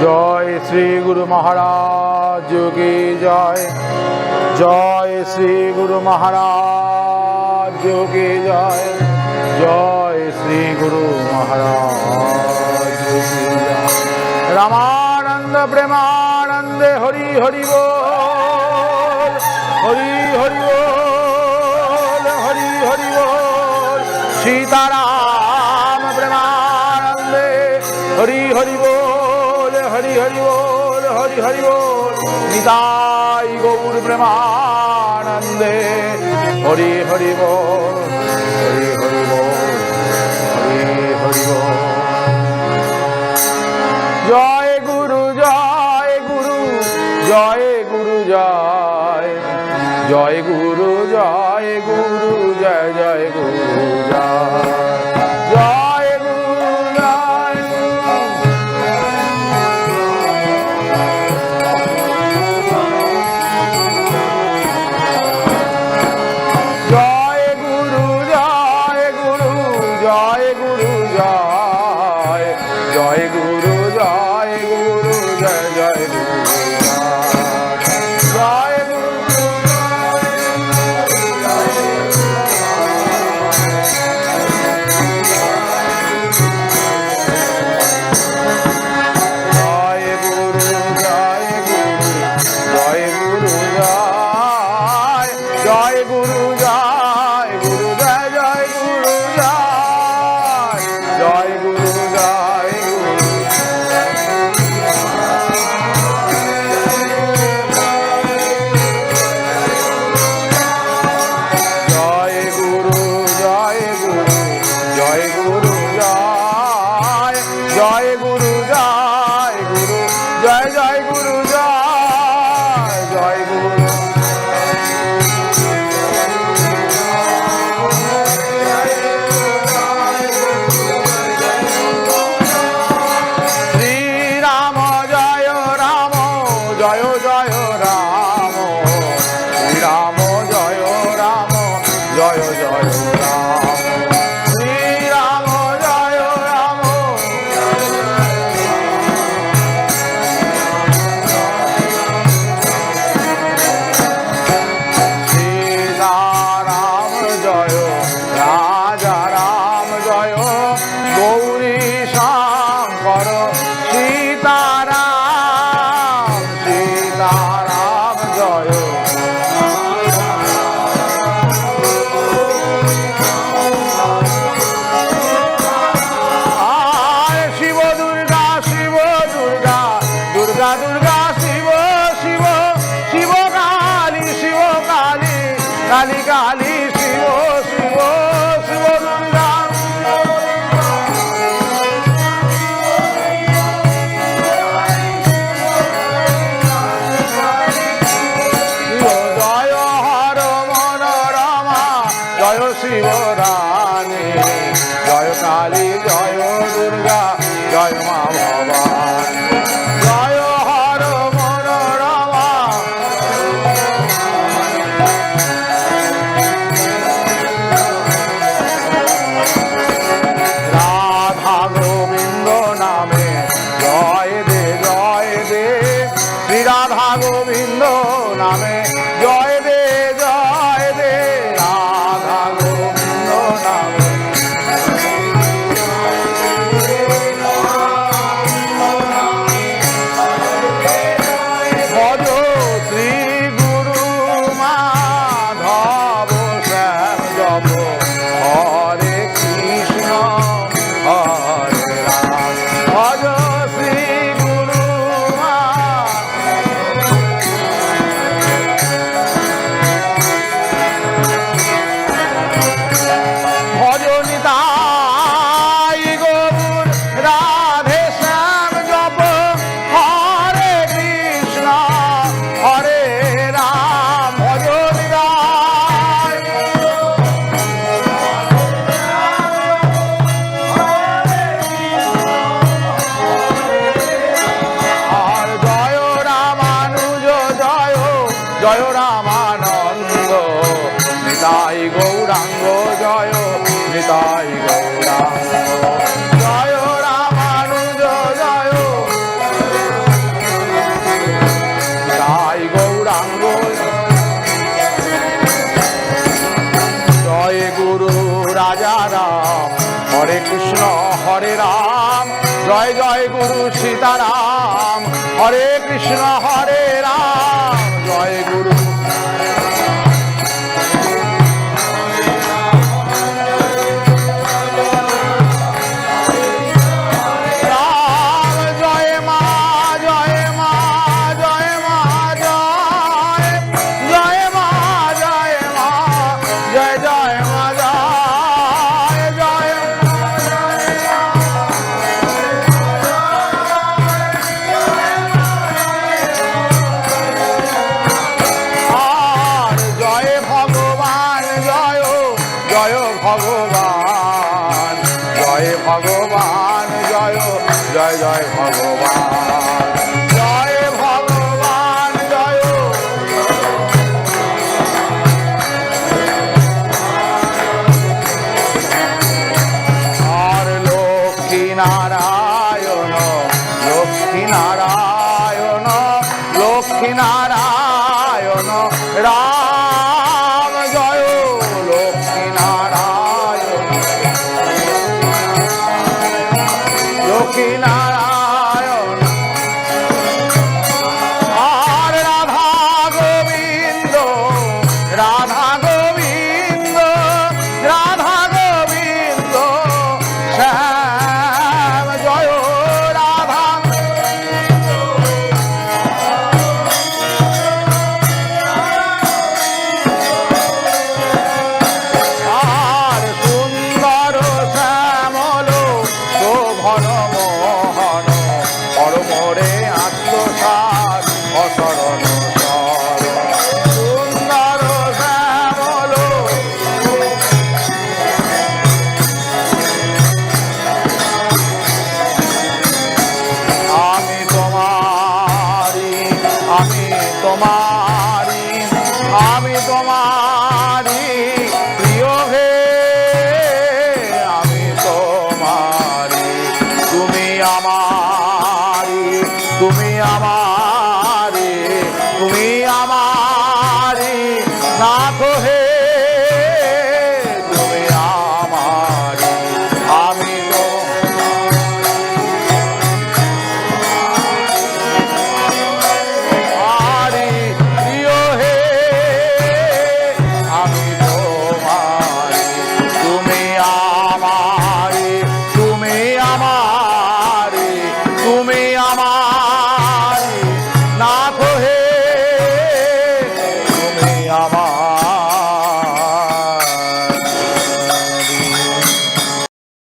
जय श्री गुरु महाराज की जय। जय श्री गुरु महाराज की जय। जय श्री गुरु महाराज की जय। रामानंद प्रेमानंद हरि हरि बोल, हरि हरि बोल, हरि हरि बोल। सीताराम प्रेमानंदे हरि हरि बोल, हरि हरि बोल, हरि हरि बोल। निताई गौर प्रेमानंदे हरि हरि बोल, हरि हरि बोल, हरि हरि बोल। जय गुरु जय गुरु, जय गुरु जय। जय गुरु जय गुरु, जय जय गुरु जय। जय गुरु जय गुरु, जय गुरु जय गुरु, जय गुरु जय। जय गुरु जय गुरु, जय जय गुरु जय। গুরু সীতারাম, হরে কৃষ্ণ হরে রাম, জয় গুরু। ভগবান জয় ভগবান, জয় জয় জয় ভগবান, জয় ভগবান, জয়। আর লক্ষ্মী নারায়ণ, লক্ষ্মী নারায়ণ, লক্ষ্মী নারায়ণ রাম, জয় লক্ষ্মী নারায়ণ, লক্ষ্মী নারায়ণ। আর রাধা গোবিন্দ, রাধা গোবিন্দ, রাধা গোবিন্দ শ্যাম, জয় রাধা। আর সুন্দর শ্যামল শোভন মোহন, পরমরে আত্মসাৎ অসরণ শরণ, সুন্দর শ্যামল। আমি তোমারি, আমি তোমারি, আমি তোমারি প্রিয় হে, আমি তোমারি, তুমি আমারি, তুমি আমারি, তুমি আমারি নাথ হে, তুমি আমারি, আমি তো তোমারি প্রিয় হে, আমি তোমারি, তুমি আমারি, তুমি আমারি, তুমি আমারি নাথ হে, তুমি আমার।